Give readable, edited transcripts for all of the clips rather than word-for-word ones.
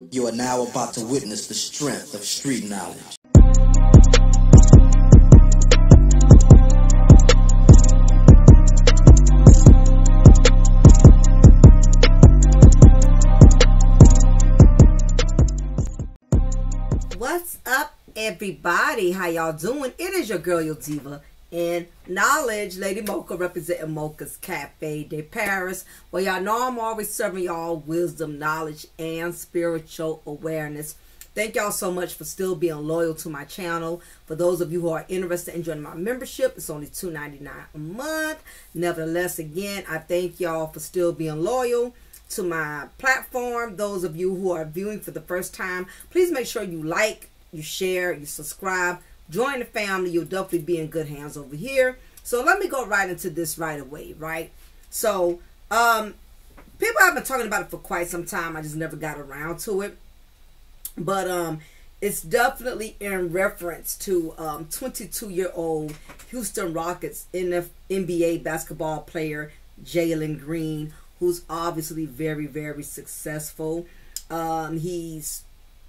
You are now about to witness the strength of street knowledge. What's up, everybody? How y'all doing? It is your girl, your diva, and knowledge, Lady Mocha, representing Mocha's Cafe de Paris. Well, y'all know I'm always serving y'all wisdom, knowledge, and spiritual awareness. Thank y'all so much for still being loyal to my channel. For those of you who are interested in joining my membership, it's only $2.99 a month. Nevertheless, again, I thank y'all for still being loyal to my platform. Those of you who are viewing for the first time, please make sure you like, you share, you subscribe, join the family. You'll definitely be in good hands over here. So let me go right into this right away, right? So people have been talking about it for quite some time. I just never got around to it. But it's definitely in reference to 22-year-old Houston Rockets NBA basketball player Jalen Green, who's obviously very, very successful. He's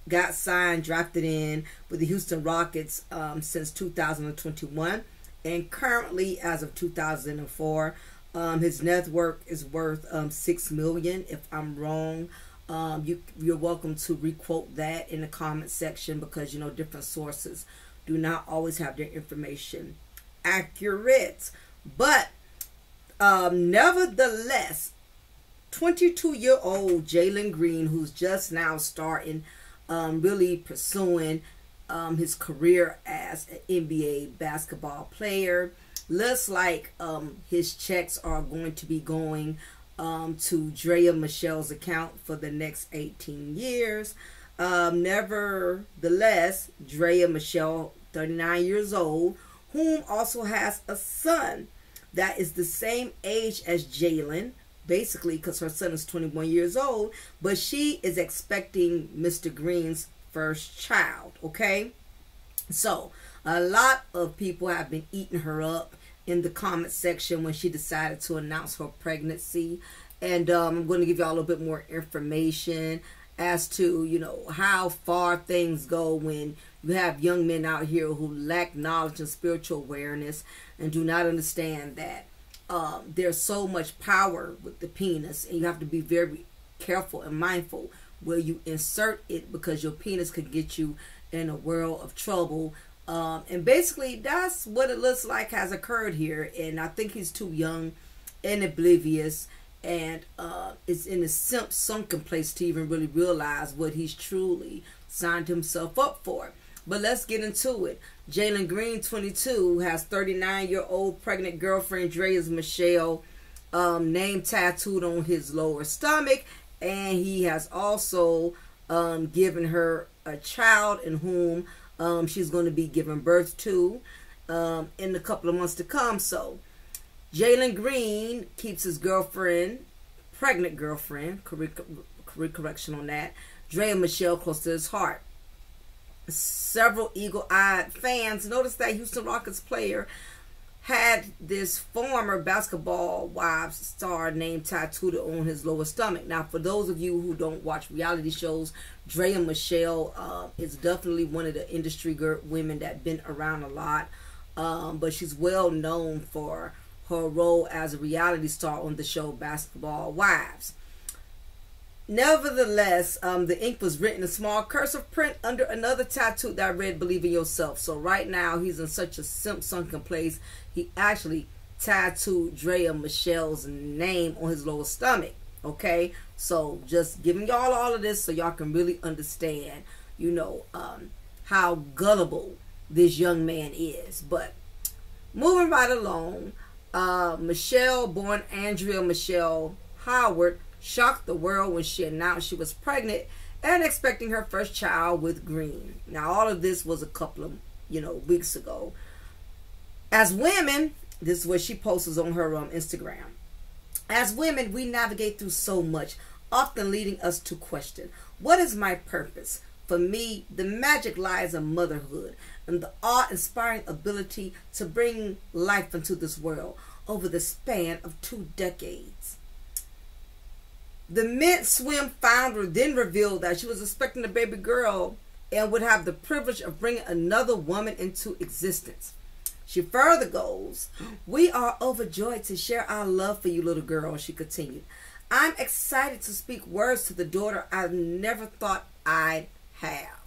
got signed, drafted in with the Houston Rockets since 2021. And currently, as of 2004, his net worth is worth $6 million. If I'm wrong, you're welcome to requote that in the comment section, because, you know, different sources do not always have their information accurate. But nevertheless, 22-year-old Jalen Green, who's just now starting, really pursuing his career as an NBA basketball player. Looks like his checks are going to be going to 𝐜𝐴 account for the next 18 years. Nevertheless, 𝐜𝐴, 39 years old, whom also has a son that is the same age as Jalen, basically, because her son is 21 years old, but she is expecting Mr. Green's first child, okay? So a lot of people have been eating her up in the comment section when she decided to announce her pregnancy. And I'm going to give y'all a little bit more information as to, you know, how far things go when you have young men out here who lack knowledge and spiritual awareness and do not understand that there's so much power with the penis, and you have to be very careful and mindful where you insert it, because your penis could get you in a world of trouble. And basically, that's what it looks like has occurred here. And I think he's too young and oblivious, and is in a sunken place to even really realize what he's truly signed himself up for. But let's get into it. Jalen Green, 22, has 39-year-old pregnant girlfriend 𝐜𝐴 name tattooed on his lower stomach, and he has also given her a child in whom she's going to be giving birth to in a couple of months to come. So Jalen Green keeps his girlfriend, pregnant girlfriend, correction on that, 𝐜𝐴, close to his heart. Several eagle-eyed fans noticed that Houston Rockets player had this former Basketball Wives star name tattooed on his lower stomach. Now, for those of you who don't watch reality shows, 𝐜𝐴 is definitely one of the industry women that been around a lot, but she's well known for her role as a reality star on the show Basketball Wives. Nevertheless, the ink was written in small cursive print under another tattoo that read "Believe in Yourself." So right now, he's in such a sunken place, he actually tattooed 𝐜𝐴's name on his lower stomach. Okay, so just giving y'all all of this so y'all can really understand, you know, how gullible this young man is. But moving right along, Michelle, born Andrea Michelle Howard, shocked the world when she announced she was pregnant and expecting her first child with Green. Now, all of this was a couple of, weeks ago. As women, this is what she posts on her Instagram. As women, we navigate through so much, often leading us to question, what is my purpose? For me, the magic lies in motherhood and the awe-inspiring ability to bring life into this world over the span of 2 decades. The Mint Swim founder then revealed that she was expecting a baby girl and would have the privilege of bringing another woman into existence. She further goes, "We are overjoyed to share our love for you, little girl," she continued. "I'm excited to speak words to the daughter I never thought I'd have.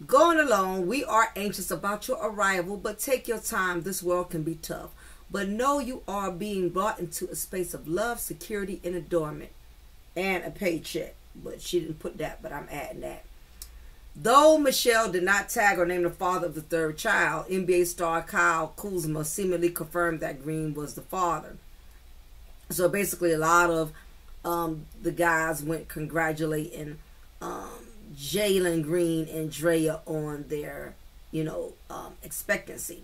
Going along, we are anxious about your arrival, but take your time. This world can be tough. But know you are being brought into a space of love, security, and adornment, and a paycheck." But she didn't put that, but I'm adding that. Though Michelle did not tag or name the father of the third child, NBA star 𝐜𝐡𝐚'𝐬 seemingly confirmed that Green was the father. So basically, a lot of the guys went congratulating Jalen Green and Drea on their, expectancy.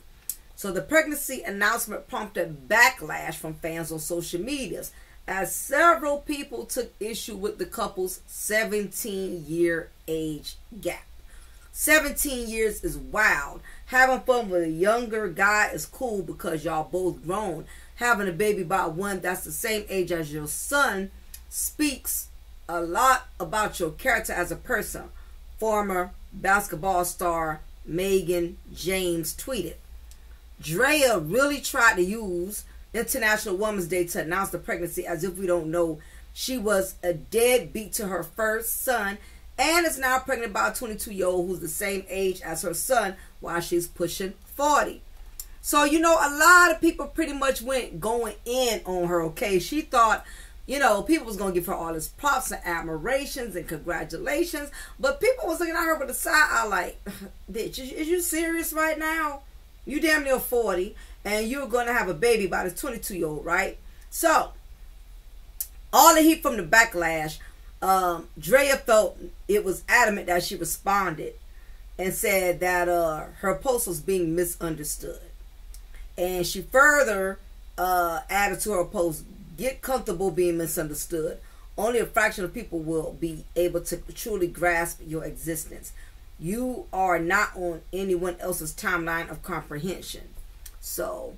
So the pregnancy announcement prompted backlash from fans on social media, as several people took issue with the couple's 17-year age gap. 17 years is wild. Having fun with a younger guy is cool because y'all both grown. Having a baby by one that's the same age as your son speaks a lot about your character as a person, former basketball star Megan James tweeted. Drea really tried to use International Women's Day to announce the pregnancy as if we don't know. She was a deadbeat to her first son and is now pregnant by a 22-year-old who's the same age as her son while she's pushing 40. So, a lot of people pretty much went going in on her, okay? She thought, people was going to give her all this props and admirations and congratulations. But people was looking at her with a side eye like, bitch, is you serious right now? You damn near 40 and you're going to have a baby by this 22-year-old, right? So, all the heat from the backlash, Drea felt it was adamant that she responded and said that her post was being misunderstood. And she further added to her post, "Get comfortable being misunderstood. Only a fraction of people will be able to truly grasp your existence. You are not on anyone else's timeline of comprehension." So,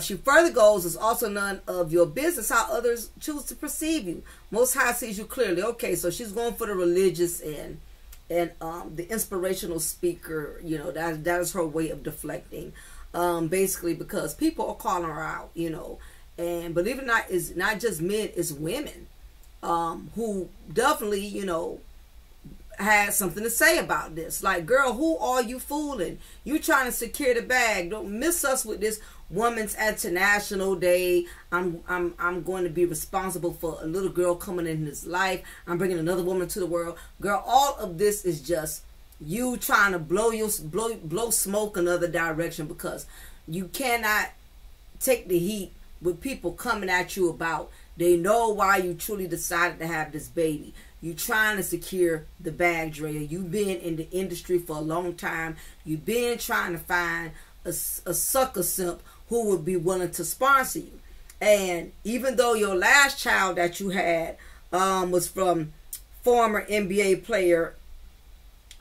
she further goes, "It's also none of your business how others choose to perceive you. Most High sees you clearly." Okay, so she's going for the religious and the inspirational speaker. That is her way of deflecting. Basically because people are calling her out, and believe it or not, it's not just men, it's women who definitely, had something to say about this. Like, girl, who are you fooling? You trying to secure the bag. Don't miss us with this Women's International Day. I'm going to be responsible for a little girl coming in his life. I'm bringing another woman to the world. Girl, all of this is just you trying to blow smoke another direction, because you cannot take the heat with people coming at you about they know why you truly decided to have this baby. You trying to secure the bag, Drea. You've been in the industry for a long time. You've been trying to find a sucker simp who would be willing to sponsor you. And even though your last child that you had was from former NBA player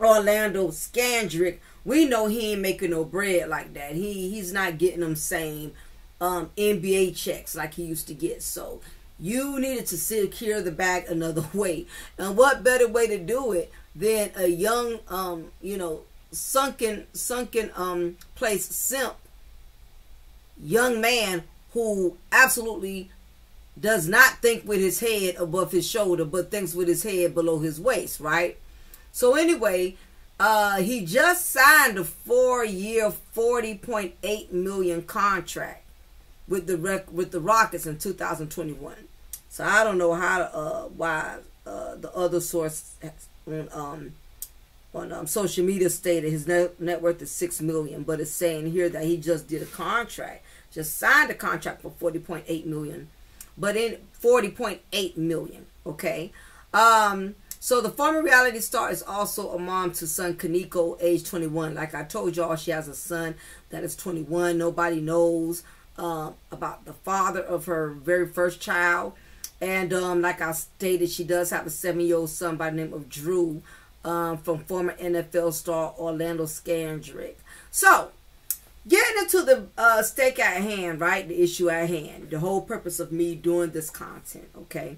Orlando Scandrick, we know he ain't making no bread like that. He's not getting them same NBA checks like he used to get. So you needed to secure the bag another way. And what better way to do it than a young, sunken place simp, young man who absolutely does not think with his head above his shoulder, but thinks with his head below his waist, right? So anyway, he just signed a 4-year, $40.8 million contract with the Rockets in 2021. So I don't know how why the other source on social media stated his net worth is $6 million, but it's saying here that he just did a contract, just signed a contract for $40.8 million, but in $40.8 million. Okay. So the former reality star is also a mom to son 𝐜𝐚'𝐬, age 21. Like I told y'all, she has a son that is 21. Nobody knows about the father of her very first child. And like I stated, she does have a 7-year-old son by the name of Drew, from former NFL star Orlando Scandrick. So getting into the stake at hand, right? The issue at hand. The whole purpose of me doing this content, okay?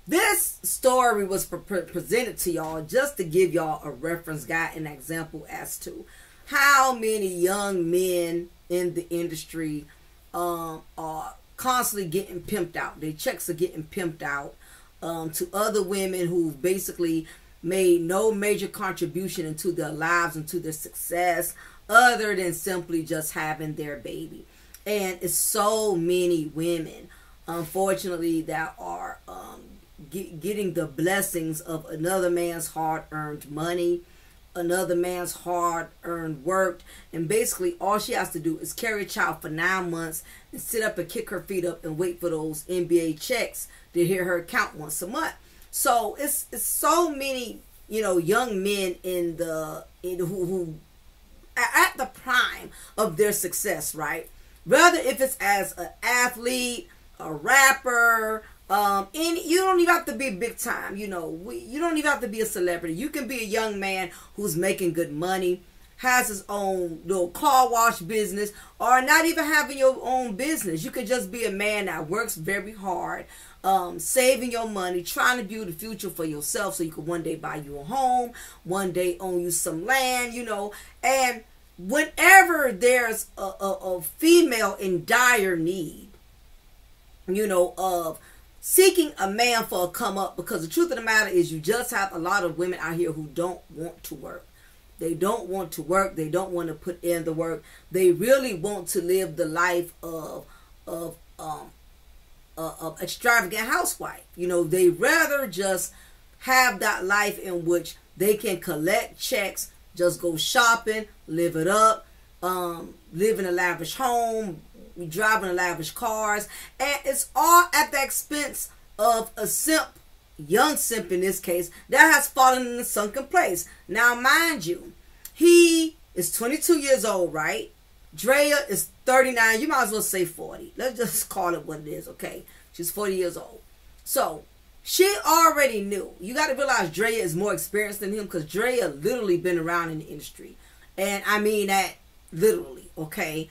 This story was presented to y'all just to give y'all a reference guide, an example as to how many young men in the industry are constantly getting pimped out. Their checks are getting pimped out to other women who basically made no major contribution into their lives, into their success, other than simply just having their baby. And it's so many women, unfortunately, that are getting the blessings of another man's hard-earned money, another man's hard-earned work, and basically all she has to do is carry a child for 9 months and sit up and kick her feet up and wait for those NBA checks to hear her count once a month. So it's so many, you know, young men who at the prime of their success, right? Whether if it's as an athlete, a rapper, and you don't even have to be big time, you know, you don't even have to be a celebrity. You can be a young man who's making good money, has his own little car wash business, or not even having your own business. You could just be a man that works very hard, saving your money, trying to build a future for yourself so you can one day buy you a home, one day own you some land, you know. And whenever there's a female in dire need, you know, of seeking a man for a come up, because the truth of the matter is you just have a lot of women out here who don't want to work. They don't want to work. They don't want to put in the work. They really want to live the life of extravagant housewife. You know, they rather just have that life in which they can collect checks, just go shopping, live it up, live in a lavish home, driving lavish cars, and it's all at the expense of a simp, young simp in this case, that has fallen in a sunken place. Now, mind you, he is 22 years old, right? Drea is 39. You might as well say 40. Let's just call it what it is, okay? She's 40 years old. So, she already knew. You got to realize Drea is more experienced than him, because Drea literally been around in the industry. And I mean that literally, okay?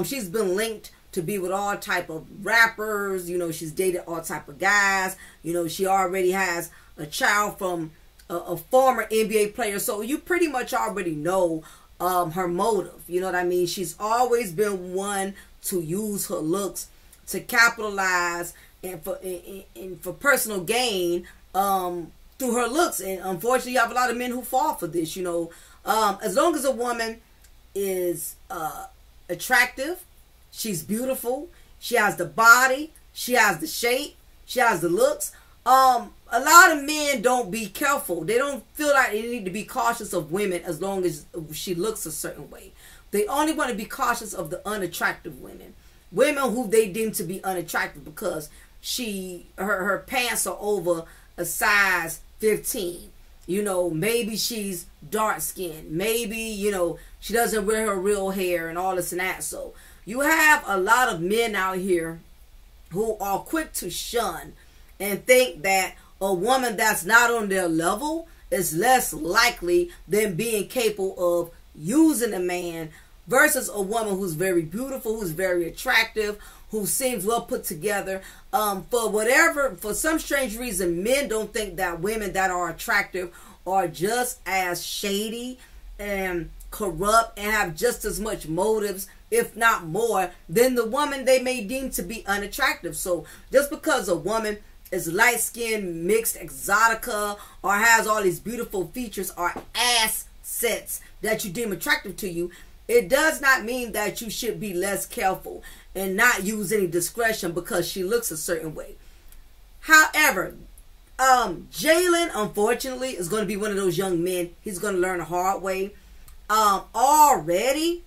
She's been linked to be with all type of rappers. You know, she's dated all type of guys. You know, she already has a child from a former NBA player. So you pretty much already know her motive. You know what I mean? She's always been one to use her looks to capitalize and for personal gain through her looks. And unfortunately, you have a lot of men who fall for this. You know, as long as a woman is attractive, she's beautiful, she has the body, she has the shape, she has the looks, a lot of men don't be careful. They don't feel like they need to be cautious of women as long as she looks a certain way. They only want to be cautious of the unattractive women. Women who they deem to be unattractive because her pants are over a size 15. You know, maybe she's dark skinned. Maybe, you know, she doesn't wear her real hair and all this and that. So you have a lot of men out here who are quick to shun and think that a woman that's not on their level is less likely than being capable of using a man versus a woman who's very beautiful, who's very attractive, who seems well put together. For some strange reason, men don't think that women that are attractive are just as shady and corrupt and have just as much motives, if not more, than the woman they may deem to be unattractive. So just because a woman is light-skinned, mixed, exotica, or has all these beautiful features or assets that you deem attractive to you, it does not mean that you should be less careful and not use any discretion because she looks a certain way. However, Jalen, unfortunately, is going to be one of those young men. He's going to learn the hard way. Already,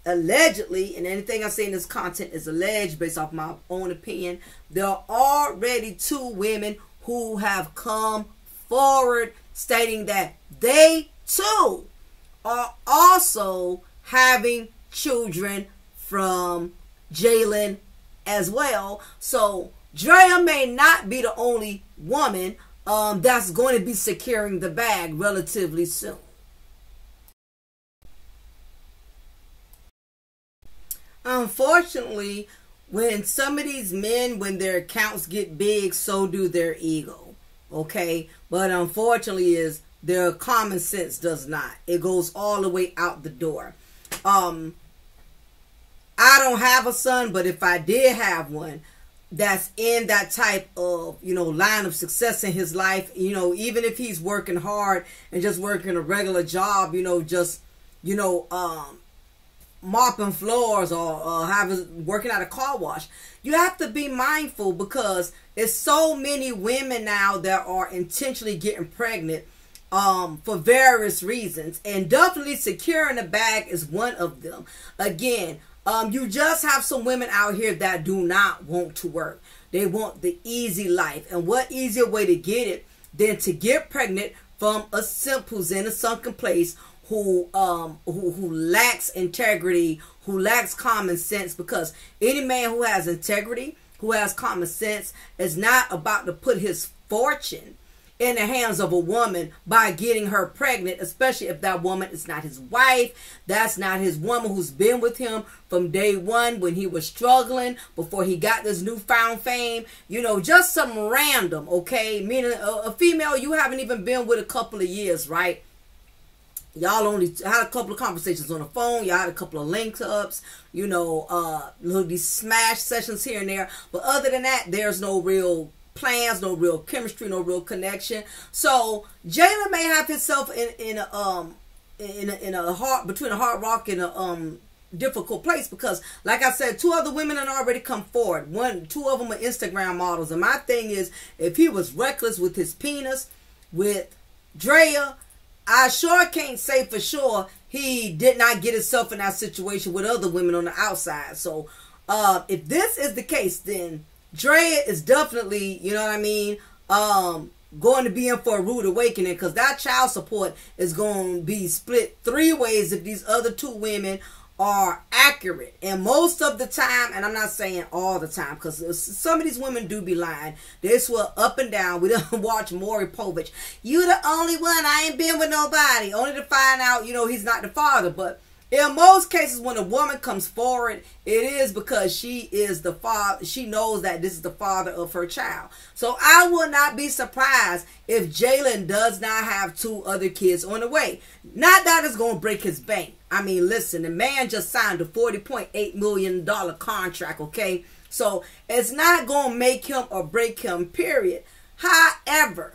allegedly, and anything I say in this content is alleged based off my own opinion, there are already 2 women who have come forward stating that they too are also having children from Jalen as well. So Drea may not be the only woman that's going to be securing the bag relatively soon. unfortunately, when some of these men, when their accounts get big, so do their ego. Okay? But unfortunately is their common sense does not. It goes all the way out the door. I don't have a son, but if I did have one that's in that type of, you know, line of success in his life, you know, even if he's working hard and just working a regular job, you know, just, you know, mopping floors or working at a car wash, you have to be mindful, because there's so many women now that are intentionally getting pregnant for various reasons, and definitely securing a bag is one of them. Again, you just have some women out here that do not want to work. They want the easy life, and what easier way to get it than to get pregnant from a simp who's in a sunken place, who lacks integrity, who lacks common sense. Because any man who has integrity, who has common sense, is not about to put his fortune in the hands of a woman by getting her pregnant, especially if that woman is not his wife. That's not his woman who's been with him from day one when he was struggling, before he got this newfound fame. You know, just some random, okay? Meaning a female you haven't even been with a couple of years, right? Y'all only had a couple of conversations on the phone. Y'all had a couple of link-ups, you know, these smash sessions here and there. But other than that, there's no real plans, no real chemistry, no real connection. So Jalen may have himself in a hard, between a hard rock and a difficult place, because like I said, 2 other women have already come forward. 2 of them are Instagram models, and my thing is, if he was reckless with his penis with Drea, I sure can't say for sure he did not get himself in that situation with other women on the outside. So if this is the case, then Drea is definitely, you know what I mean, going to be in for a rude awakening, because that child support is going to be split 3 ways if these other 2 women are accurate. And most of the time, and I'm not saying all the time, because some of these women do be lying. They swear up and down. We don't watch Maury Povich. You the only one. I ain't been with nobody. Only to find out, you know, he's not the father. But in most cases, when a woman comes forward, it is because she is the father. She knows that this is the father of her child. So I will not be surprised if Jalen does not have 2 other kids on the way. Not that it's going to break his bank. I mean, listen, the man just signed a $40.8 million contract, okay? So it's not going to make him or break him, period. However,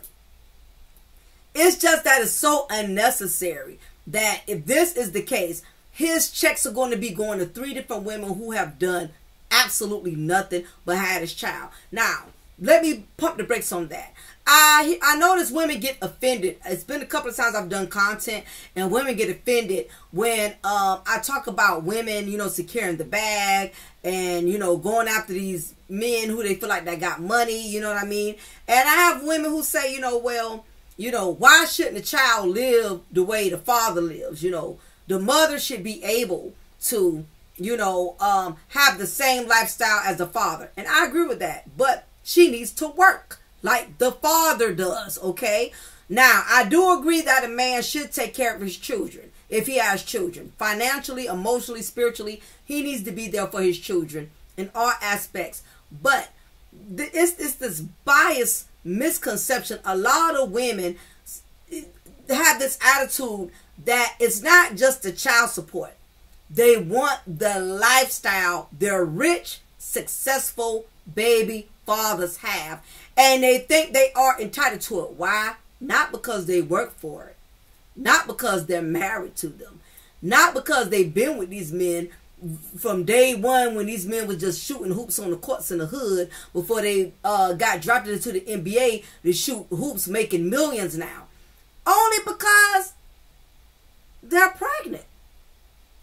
it's just that it's so unnecessary that if this is the case, his checks are going to be going to 3 different women who have done absolutely nothing but had his child. Now, let me pump the brakes on that. I notice women get offended. It's been a couple of times I've done content, and women get offended when I talk about women, you know, securing the bag and, you know, going after these men who they feel like they got money, you know what I mean? And I have women who say, you know, well, you know, why shouldn't the child live the way the father lives? You know, the mother should be able to, you know, have the same lifestyle as the father. And I agree with that, but she needs to work like the father does, okay? Now, I do agree that a man should take care of his children if he has children. Financially, emotionally, spiritually, he needs to be there for his children in all aspects. But it's this biased misconception. A lot of women have this attitude that it's not just the child support. They want the lifestyle their rich, successful baby fathers have, and they think they are entitled to it. Why? Not because they work for it, not because they're married to them, not because they've been with these men from day one when these men were just shooting hoops on the courts in the hood before they got drafted into the NBA to shoot hoops, making millions now. Only because they're pregnant.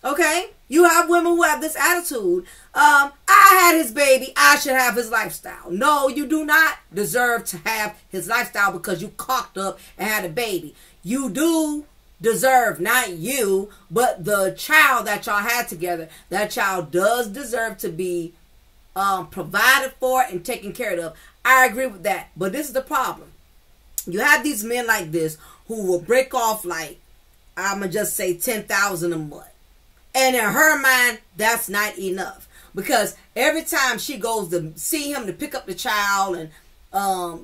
Okay? You have women who have this attitude. I had his baby, I should have his lifestyle. No, you do not deserve to have his lifestyle because you cocked up and had a baby. You do deserve, not you, but the child that y'all had together. That child does deserve to be provided for and taken care of. I agree with that. But this is the problem. You have these men like this who will break off, like, I'm going to just say $10,000 a month. And in her mind, that's not enough. Because every time she goes to see him to pick up the child, and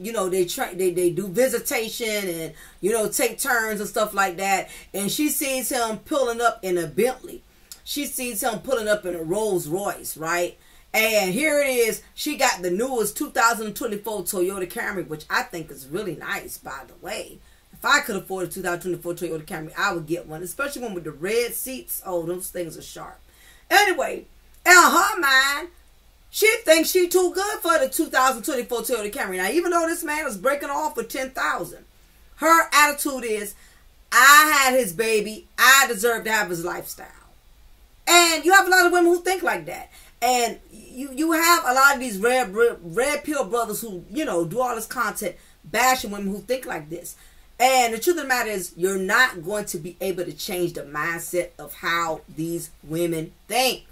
you know, they do visitation, and you know, take turns and stuff like that, and she sees him pulling up in a Bentley, she sees him pulling up in a Rolls Royce, right? And here it is, she got the newest 2024 Toyota Camry, which I think is really nice, by the way. If I could afford a 2024 Toyota Camry, I would get one, especially one with the red seats. Oh, those things are sharp. Anyway, in her mind, she thinks she too good for the 2024 Toyota Camry. Now, even though this man is breaking off for $10,000, her attitude is, I had his baby, I deserve to have his lifestyle. And you have a lot of women who think like that. And you have a lot of these red pill brothers who, you know, do all this content bashing women who think like this. And the truth of the matter is, you're not going to be able to change the mindset of how these women think.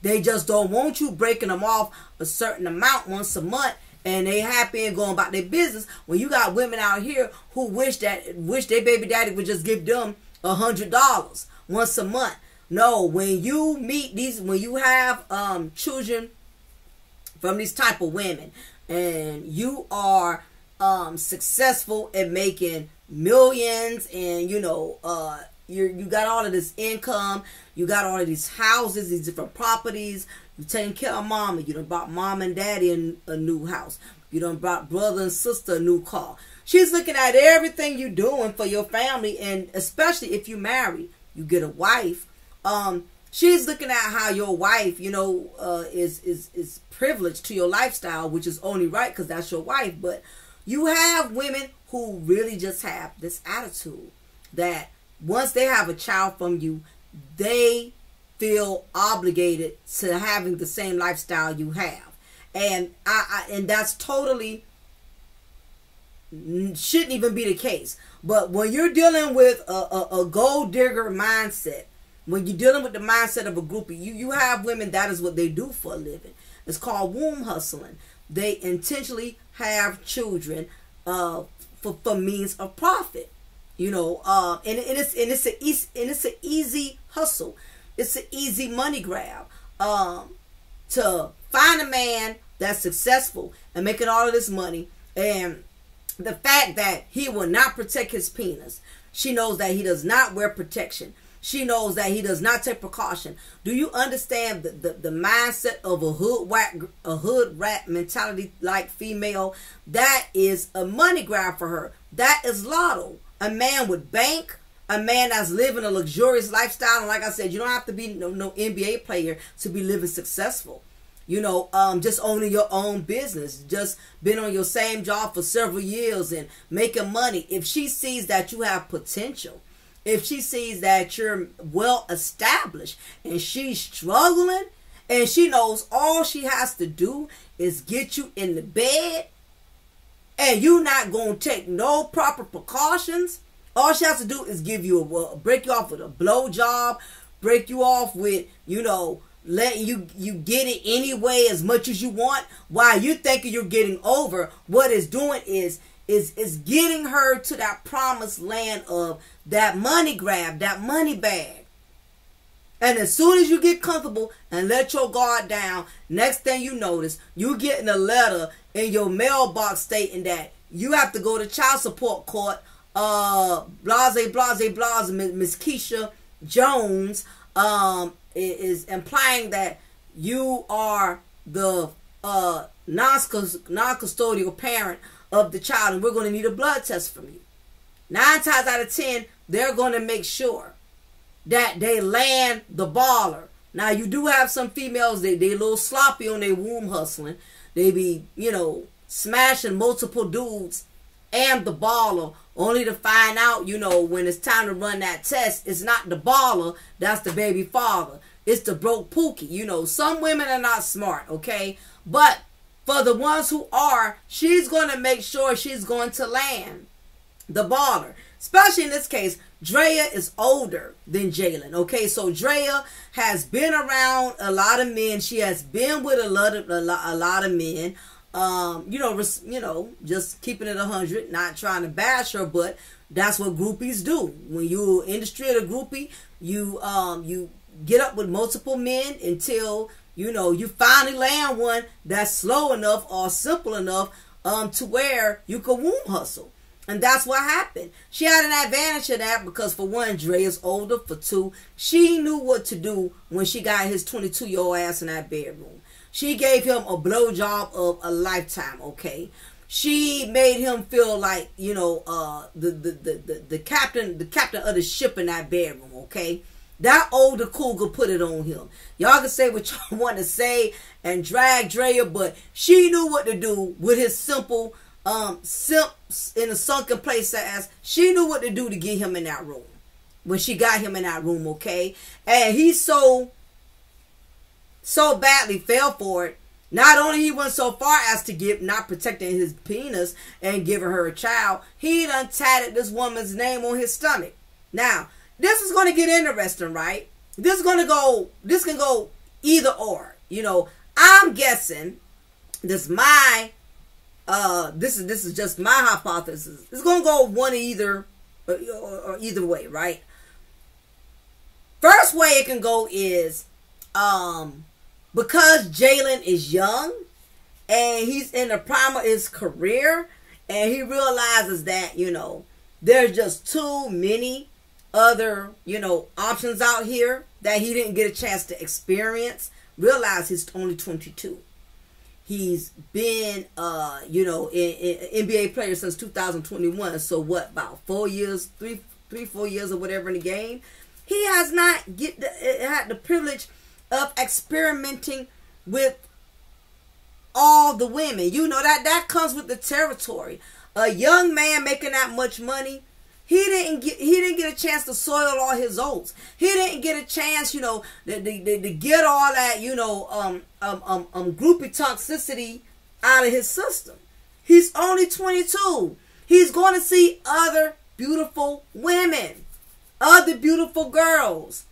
They just don't want you breaking them off a certain amount once a month, and they happy and going about their business. When you got women out here who wish their baby daddy would just give them $100 once a month. No, when you meet these, when you have children from these type of women, and you are successful at making millions, and you know, you got all of this income, you got all of these houses, these different properties, you taking care of mama, you done bought mom and daddy a new house, you done bought brother and sister a new car. She's looking at everything you doing for your family, and especially if you marry, you get a wife. She's looking at how your wife, you know, is privileged to your lifestyle, which is only right because that's your wife. But you have women who really just have this attitude that once they have a child from you, they feel obligated to having the same lifestyle you have. And and that's totally shouldn't even be the case. But when you're dealing with a gold digger mindset, when you're dealing with the mindset of a groupie, you have women, that is what they do for a living. It's called womb hustling. They intentionally have children for means of profit. You know, and it's an easy hustle. It's an easy money grab. To find a man that's successful and making all of this money, and the fact that he will not protect his penis. She knows that he does not wear protection. She knows that he does not take precaution. Do you understand the mindset of a hood rat mentality like female? That is a money grab for her. That is lotto. A man with bank, a man that's living a luxurious lifestyle. And like I said, you don't have to be no NBA player to be living successful. You know, just owning your own business, just been on your same job for several years and making money. If she sees that you have potential, if she sees that you're well established and she's struggling, and she knows all she has to do is get you in the bed, and you're not going to take no proper precautions, all she has to do is give you break you off with a blow job, break you off with, you know, letting you get it anyway as much as you want, while you thinking you're getting over. What it's doing is getting her to that promised land of that money grab, that money bag. And as soon as you get comfortable and let your guard down, next thing you notice, you getting a letter in your mailbox stating that you have to go to child support court, Miss Keisha Jones is implying that you are the non-custodial parent of the child, and we're going to need a blood test from you. 9 times out of 10, they're going to make sure that they land the baller. Now, you do have some females, they a little sloppy on their womb hustling. They be, you know, smashing multiple dudes and the baller, only to find out, you know, when it's time to run that test, it's not the baller, that's the baby father. It's the broke pookie. You know, some women are not smart, okay? But for the ones who are, she's going to make sure she's going to land the baller. Especially in this case, Drea is older than Jalen. Okay, so Drea has been around a lot of men. She has been with a lot of men. You know, just keeping it 100, not trying to bash her, but that's what groupies do. When you're in the street of groupie, you get up with multiple men until, you know, you finally land one that's slow enough or simple enough to where you could womb hustle. And that's what happened. She had an advantage of that because, for one, Dre is older. For two, she knew what to do when she got his 22-year-old ass in that bedroom. She gave him a blowjob of a lifetime, okay? She made him feel like, you know, the captain of the ship in that bedroom, okay? That older cougar put it on him. Y'all can say what y'all want to say and drag Drea, but she knew what to do with his simple simps in a sunken place ass. She knew what to do to get him in that room when she got him in that room, okay? And he so badly fell for it. Not only he went so far as to give, not protecting his penis and giving her a child, he done tatted this woman's name on his stomach. Now, this is going to get interesting, right? This can go either or. You know, I'm guessing this is just my hypothesis. It's going to go one either or either way, right? First way it can go is because Jalen is young and he's in the prime of his career and he realizes that, you know, there's just too many other, you know, options out here that he didn't get a chance to experience. Realize he's only 22. He's been, you know, in NBA player since 2021. So what, about 4 years, 4 years or whatever in the game. He has not had the privilege of experimenting with all the women. You know, that comes with the territory. A young man making that much money, he didn't get a chance to soil all his oats. He didn't get a chance, you know, to get all that, you know, groupie toxicity out of his system. He's only 22. He's going to see other beautiful women, other beautiful girls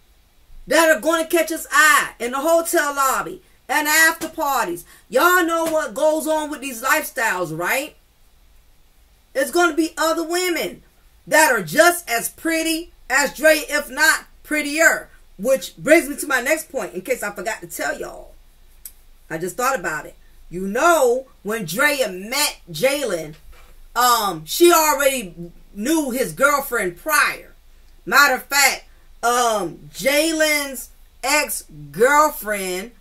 that are going to catch his eye in the hotel lobby and after parties. Y'all know what goes on with these lifestyles, right? It's going to be other women that are just as pretty as Dre, if not prettier. Which brings me to my next point, in case I forgot to tell y'all. I just thought about it. You know, when Drea met Jalen, she already knew his girlfriend prior. Matter of fact, Jalen's ex-girlfriend,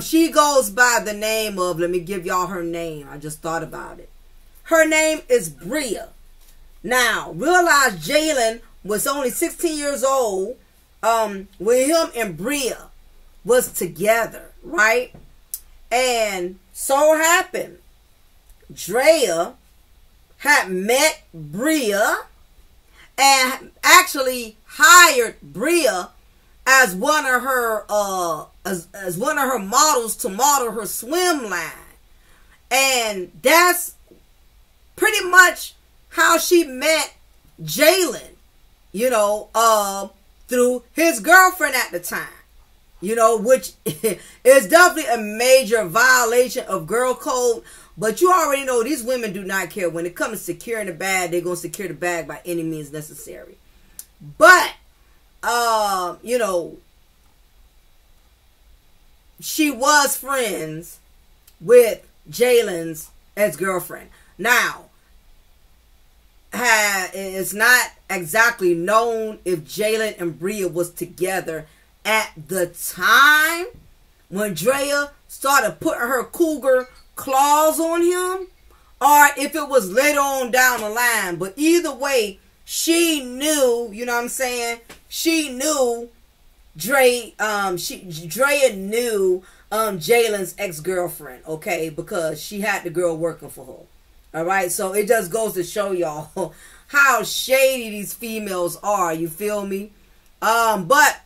she goes by the name of, let me give y'all her name. I just thought about it. Her name is Bria. Now, realize Jalen was only 16 years old when him and Bria was together, right? And so happened, Drea had met Bria and actually hired Bria as one of her as one of her models to model her swim line. And that's pretty much how she met Jalen, you know, through his girlfriend at the time, you know, which is definitely a major violation of girl code. But you already know these women do not care. When it comes to securing the bag, they're going to secure the bag by any means necessary. But, you know, she was friends with Jalen's ex-girlfriend. Now, it's not exactly known if Jalen and Bria was together at the time when Drea started putting her cougar claws on him, or if it was later on down the line. But either way, she knew, you know what I'm saying? She knew Drea knew Jalen's ex-girlfriend, okay, because she had the girl working for her. All right, so it just goes to show y'all how shady these females are. You feel me? But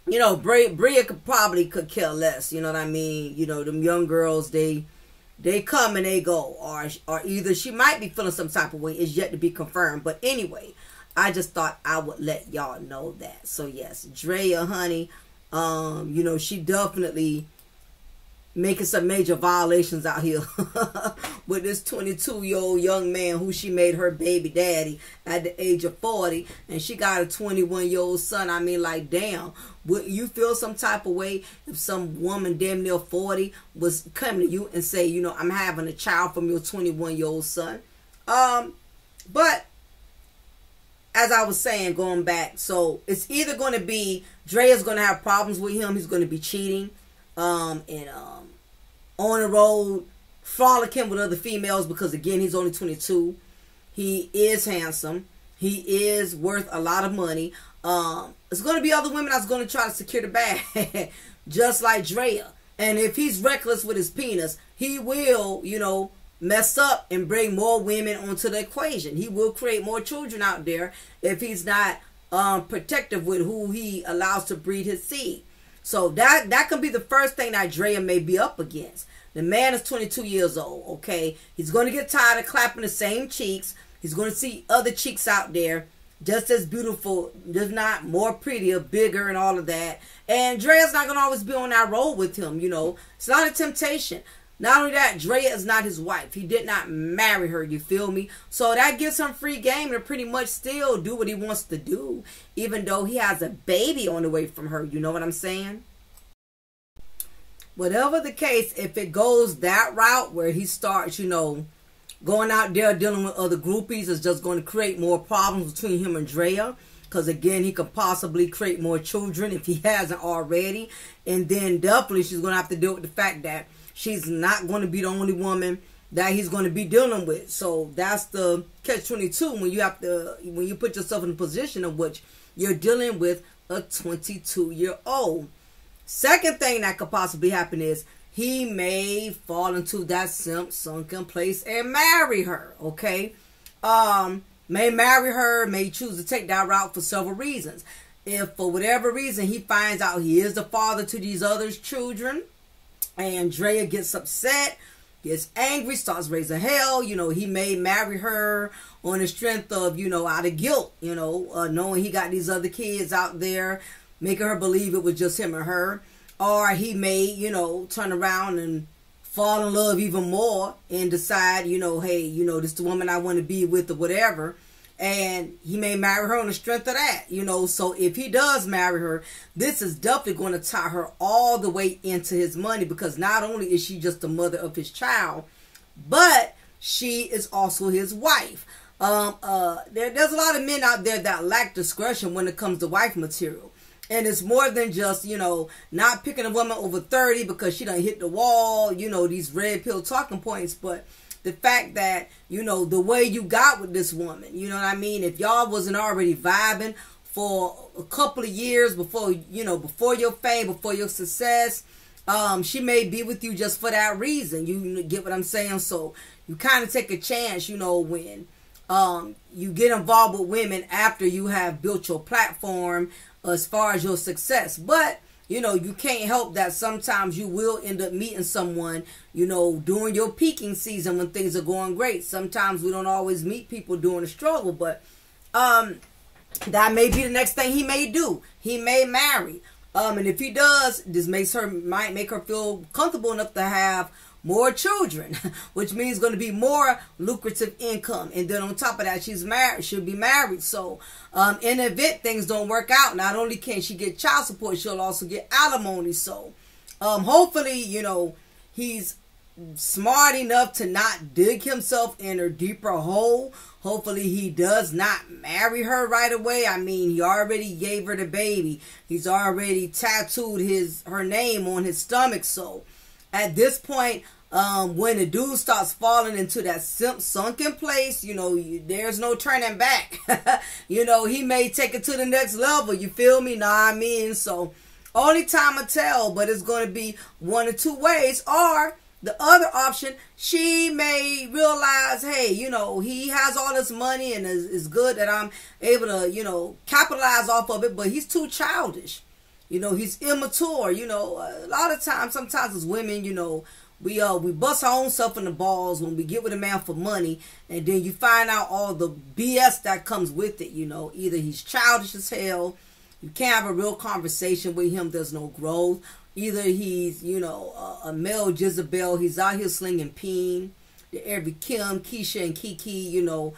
you know, Bria could care less. You know what I mean? You know, them young girls, they come and they go, or either she might be feeling some type of way. It's yet to be confirmed. But anyway, I just thought I would let y'all know that. So yes, Drea, honey, you know, she definitely making some major violations out here with this 22-year-old young man who she made her baby daddy at the age of 40, and she got a 21-year-old son. I mean, like, damn, would you feel some type of way if some woman damn near 40 was coming to you and say, you know, I'm having a child from your 21-year-old son? But as I was saying, going back, so it's either going to be Drea's going to have problems with him. He's going to be cheating, and on the road, frolicking with other females, because again, he's only 22. He is handsome. He is worth a lot of money. It's going to be other women that's going to try to secure the bag, just like Drea. And if he's reckless with his penis, he will, you know, mess up and bring more women onto the equation. He will create more children out there if he's not protective with who he allows to breed his seed. So that could be the first thing that Drea may be up against. The man is 22 years old, okay? He's going to get tired of clapping the same cheeks. He's going to see other cheeks out there just as beautiful, just not more prettier, bigger, and all of that. And Drea's not going to always be on that road with him, you know. It's not a temptation. Not only that, Drea is not his wife. He did not marry her, you feel me? So that gives him free game to pretty much still do what he wants to do, even though he has a baby on the way from her. You know what I'm saying? Whatever the case, if it goes that route where he starts, you know, going out there dealing with other groupies, is just going to create more problems between him and Drea. Because again, he could possibly create more children if he hasn't already. And then definitely she's going to have to deal with the fact that she's not going to be the only woman that he's going to be dealing with. So that's the catch-22 when you put yourself in a position in which you're dealing with a 22-year-old. Second thing that could possibly happen is he may fall into that simp sunken place and marry her, okay? May marry her, may choose to take that route for several reasons. If for whatever reason he finds out he is the father to these other children, and Drea gets upset, gets angry, starts raising hell, you know, he may marry her on the strength of, you know, out of guilt, you know, knowing he got these other kids out there, making her believe it was just him or her. Or he may, you know, turn around and fall in love even more and decide, you know, hey, you know, this is the woman I want to be with or whatever. And he may marry her on the strength of that, you know. So if he does marry her, this is definitely going to tie her all the way into his money, because not only is she just the mother of his child, but she is also his wife. There's a lot of men out there that lack discretion when it comes to wife material. And it's more than just, you know, not picking a woman over 30 because she done hit the wall, you know, these red pill talking points. But the fact that, you know, the way you got with this woman, you know what I mean? If y'all wasn't already vibing for a couple of years before, you know, before your fame, before your success, she may be with you just for that reason. You get what I'm saying? So you kind of take a chance, you know, when you get involved with women after you have built your platform as far as your success. But, you know, you can't help that sometimes you will end up meeting someone, you know, during your peaking season when things are going great. Sometimes we don't always meet people during the struggle, but that may be the next thing he may do. He may marry. And if he does, this might make her feel comfortable enough to have more children, which means going to be more lucrative income. And then on top of that, she'll be married. So in the event things don't work out, not only can she get child support, she'll also get alimony. So hopefully, you know, he's smart enough to not dig himself in a deeper hole. Hopefully he does not marry her right away. I mean, he already gave her the baby. He's already tattooed her name on his stomach. So at this point, when the dude starts falling into that simp sunken place, you know, there's no turning back. You know, he may take it to the next level. You feel me? Know what I mean? So only time will tell, but it's going to be one or two ways. Or the other option, she may realize, hey, you know, he has all this money and it's good that I'm able to, you know, capitalize off of it, but he's too childish. You know, he's immature. You know, a lot of times, sometimes as women, you know, we bust our own self in the balls when we get with a man for money, and then you find out all the BS that comes with it. You know, either he's childish as hell, you can't have a real conversation with him, there's no growth. Either he's, you know, a male Jezebel. He's out here slinging peen to every Kim, Keisha, and Kiki, you know.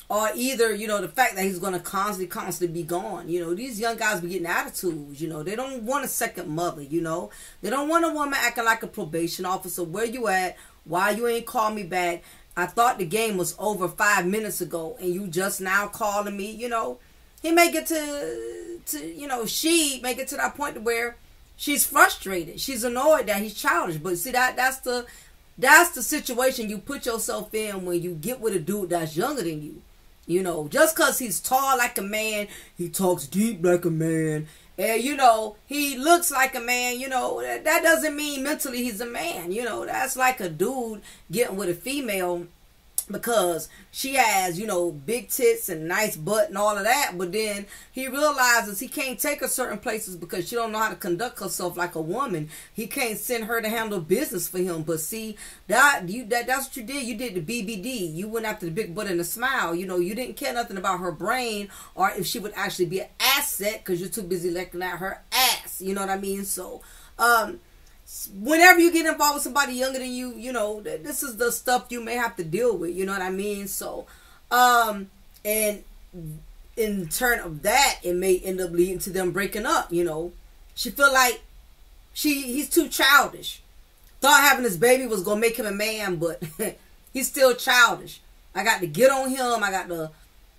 Or either, you know, the fact that he's going to constantly be gone. You know, these young guys be getting attitudes, you know. They don't want a second mother, you know. They don't want a woman acting like a probation officer. Where you at? Why you ain't called me back? I thought the game was over 5 minutes ago, and you just now calling me, you know. He may get to you know, she may get to that point where she's frustrated. She's annoyed that he's childish. But see, that's the situation you put yourself in when you get with a dude that's younger than you. You know, just because he's tall like a man, he talks deep like a man, and, you know, he looks like a man, you know, that doesn't mean mentally he's a man. You know, that's like a dude getting with a female because she has, you know, big tits and nice butt and all of that, but then he realizes he can't take her certain places because she don't know how to conduct herself like a woman. He can't send her to handle business for him. But see, that's what you did. You did the BBD. You went after the big butt and the smile. You know, you didn't care nothing about her brain or if she would actually be an asset because you're too busy looking at her ass. You know what I mean? So, whenever you get involved with somebody younger than you, you know, this is the stuff you may have to deal with. You know what I mean? So, and in turn of that, it may end up leading to them breaking up. You know, she feel like he's too childish. Thought having this baby was gonna make him a man, but he's still childish. I got to get on him. I got to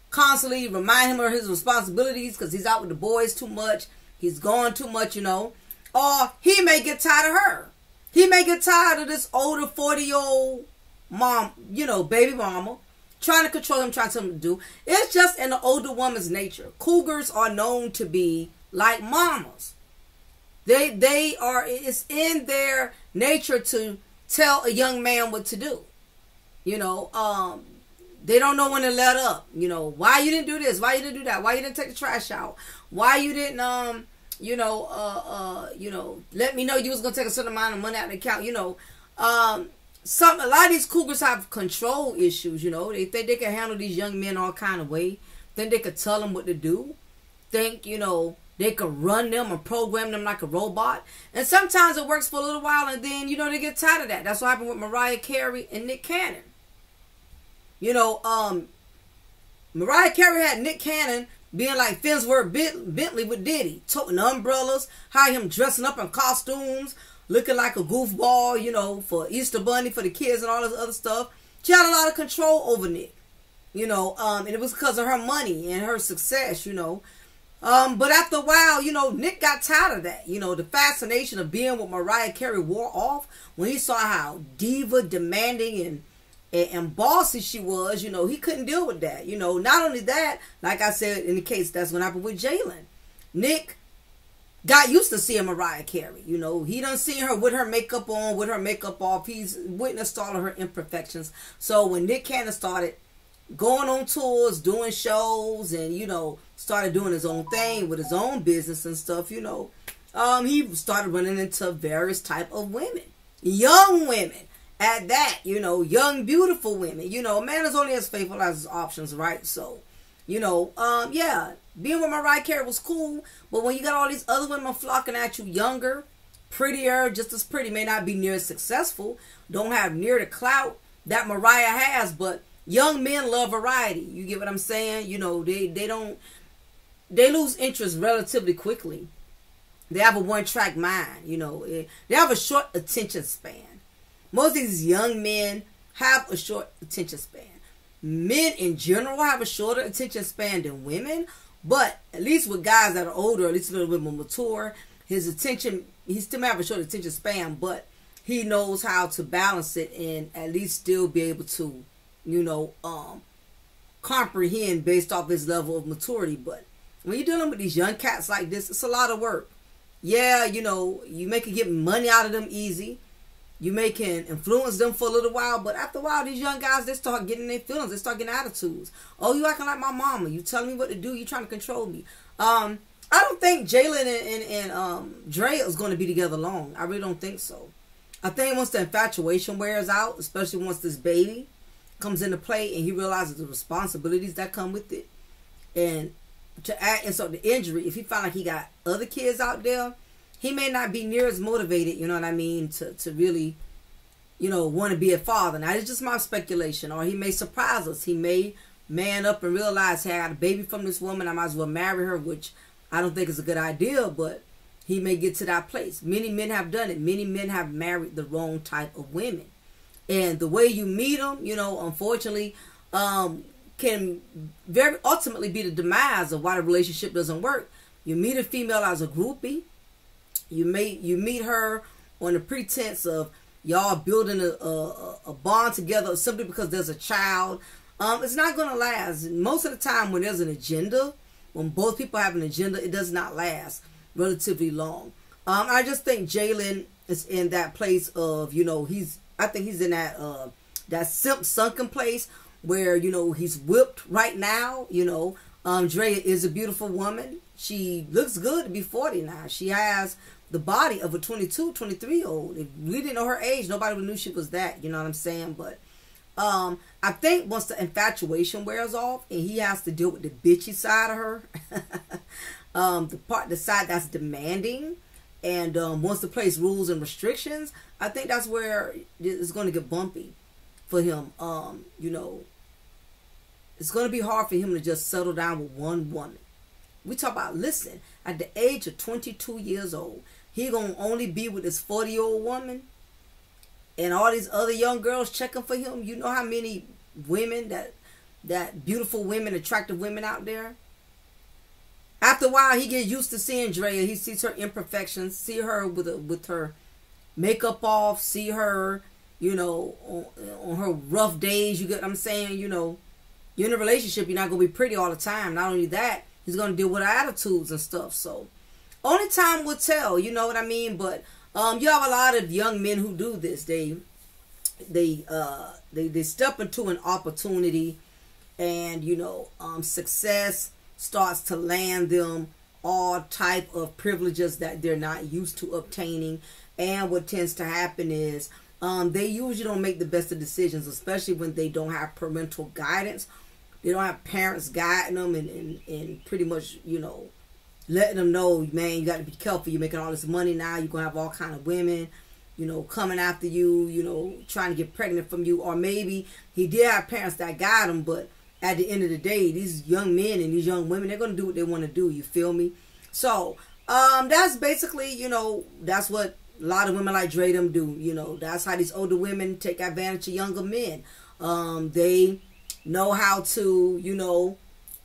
constantly remind him of his responsibilities because he's out with the boys too much. He's gone too much, you know. Or he may get tired of her. He may get tired of this older 40-year-old mom, you know, baby mama, trying to control him, trying to tell him to do. It's just in the older woman's nature. Cougars are known to be like mamas. They are, it's in their nature to tell a young man what to do. You know, they don't know when to let up. You know, why you didn't do this? Why you didn't do that? Why you didn't take the trash out? Why you didn't, you know, let me know you was gonna take a certain amount of money out of the account. You know, a lot of these cougars have control issues. You know, they think they can handle these young men all kind of way. Think they could tell them what to do. Think, you know, they could run them or program them like a robot. And sometimes it works for a little while, and then, you know, they get tired of that. That's what happened with Mariah Carey and Nick Cannon. You know, Mariah Carey had Nick Cannon being like Finsworth Bentley with Diddy, toting umbrellas, how him dressing up in costumes, looking like a goofball, you know, for Easter Bunny for the kids and all this other stuff. She had a lot of control over Nick, you know, and it was because of her money and her success, you know. But after a while, you know, Nick got tired of that. You know, the fascination of being with Mariah Carey wore off when he saw how diva, demanding, and bossy she was. You know, he couldn't deal with that. You know, not only that, like I said, in the case that's what happened with Jalen. Nick got used to seeing Mariah Carey. You know, he done seen her with her makeup on, with her makeup off. He's witnessed all of her imperfections. So when Nick Cannon started going on tours, doing shows, and, you know, started doing his own thing with his own business and stuff, you know, he started running into various type of women. Young women. At that, you know, young, beautiful women. You know, a man is only as faithful as his options, right? So, you know, yeah, being with Mariah Carey was cool, but when you got all these other women flocking at you, younger, prettier, just as pretty, may not be near as successful, don't have near the clout that Mariah has, but young men love variety. You get what I'm saying? You know, they lose interest relatively quickly. They have a one-track mind, you know. They have a short attention span. Most of these young men have a short attention span. Men in general have a shorter attention span than women, but at least with guys that are older, at least a little bit more mature, his attention, he still may have a short attention span, but he knows how to balance it and at least still be able to, you know, comprehend based off his level of maturity. But when you're dealing with these young cats like this, it's a lot of work. Yeah, you know, you may can get money out of them easy. You may can influence them for a little while, but after a while, these young guys, they start getting their feelings. They start getting attitudes. Oh, you acting like my mama. You telling me what to do. You trying to control me. I don't think Jalen and Dre is going to be together long. I really don't think so. I think once the infatuation wears out, especially once this baby comes into play and he realizes the responsibilities that come with it, and to add insult the injury, if he find like he got other kids out there, he may not be near as motivated, you know what I mean, to really, you know, want to be a father. Now, it's just my speculation. Or he may surprise us. He may man up and realize, hey, I got a baby from this woman, I might as well marry her, which I don't think is a good idea, but he may get to that place. Many men have done it. Many men have married the wrong type of women. And the way you meet them, you know, unfortunately, can very ultimately be the demise of why the relationship doesn't work. You meet a female as a groupie. You meet her on the pretense of y'all building a bond together simply because there's a child. It's not going to last. Most of the time when there's an agenda, when both people have an agenda, it does not last relatively long. I just think Jalen is in that place of, you know, I think he's in that simp sunken place where, you know, he's whipped right now. You know, Drea is a beautiful woman. She looks good to be 40 now. She has the body of a 22, 23-year-old. If we didn't know her age, nobody would knew she was that. You know what I'm saying? But I think once the infatuation wears off and he has to deal with the bitchy side of her, the side that's demanding, and wants to place rules and restrictions, I think that's where it's going to get bumpy for him. You know, it's going to be hard for him to just settle down with one woman. We talk about, listen, at the age of 22 years old, he going to only be with this 40-year-old woman and all these other young girls checking for him. You know how many women, that beautiful women, attractive women out there? After a while, he gets used to seeing Drea. He sees her imperfections, see her with her makeup off, see her, you know, on her rough days. You get what I'm saying? You know, you're in a relationship, you're not going to be pretty all the time. Not only that, he's going to deal with attitudes and stuff. So, only time will tell, you know what I mean? But you have a lot of young men who do this. They step into an opportunity, and, you know, success starts to land them all type of privileges that they're not used to obtaining. And what tends to happen is they usually don't make the best of decisions, especially when they don't have parental guidance. They don't have parents guiding them and pretty much, you know, letting them know, man, you got to be careful. You're making all this money now. You're going to have all kind of women, you know, coming after you, you know, trying to get pregnant from you. Or maybe he did have parents that guide him, but at the end of the day, these young men and these young women, they're going to do what they want to do. You feel me? So, that's basically, you know, that's what a lot of women like Dre them do. You know, that's how these older women take advantage of younger men. They know how to, you know,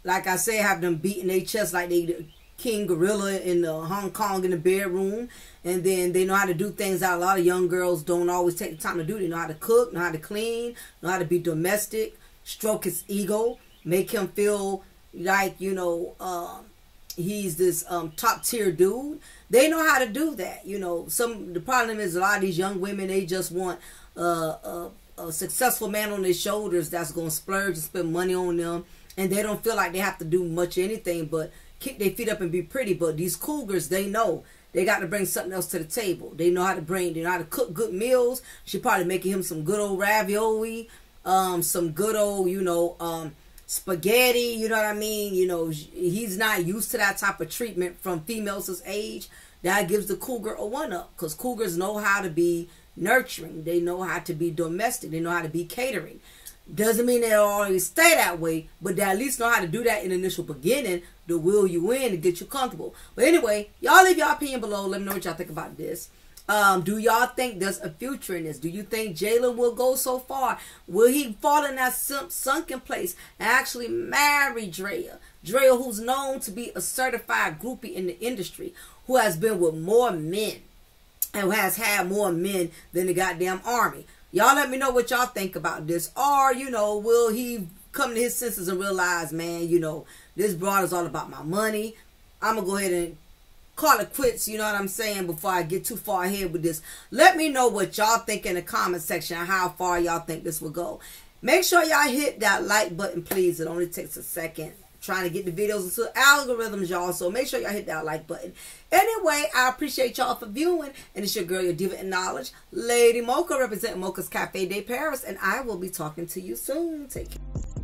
like I say, have them beating their chest like they the king gorilla in Hong Kong in the bedroom. And then they know how to do things that a lot of young girls don't always take the time to do. They know how to cook, know how to clean, know how to be domestic, stroke his ego, make him feel like, you know, he's this top tier dude. They know how to do that. You know, the problem is a lot of these young women, they just want a successful man on their shoulders that's going to splurge and spend money on them. And they don't feel like they have to do much of anything but kick their feet up and be pretty. But these cougars, they know they got to bring something else to the table. They know how to cook good meals. She probably making him some good old ravioli, some good old, you know, spaghetti, you know what I mean? You know, he's not used to that type of treatment from females his age. That gives the cougar a one-up, because cougars know how to be nurturing. They know how to be domestic. They know how to be catering. Doesn't mean they'll always stay that way, but they at least know how to do that in the initial beginning to will you in to get you comfortable. But anyway, y'all leave your opinion below. Let me know what y'all think about this. Do y'all think there's a future in this? Do you think Jalen will go so far? Will he fall in that sunken place and actually marry Drea? Drea, who's known to be a certified groupie in the industry, who has been with more men and who has had more men than the goddamn army. Y'all let me know what y'all think about this. Or, you know, will he come to his senses and realize, man, you know, this broad is all about my money. I'm going to go ahead and call it quits, you know what I'm saying, before I get too far ahead with this. Let me know what y'all think in the comment section and how far y'all think this will go. Make sure y'all hit that like button, please. It only takes a second. Trying to get the videos into algorithms, y'all. So make sure y'all hit that like button. Anyway, I appreciate y'all for viewing. And it's your girl, your diva in knowledge, Lady Mocha, representing Mocha's Cafe de Paris. And I will be talking to you soon. Take care.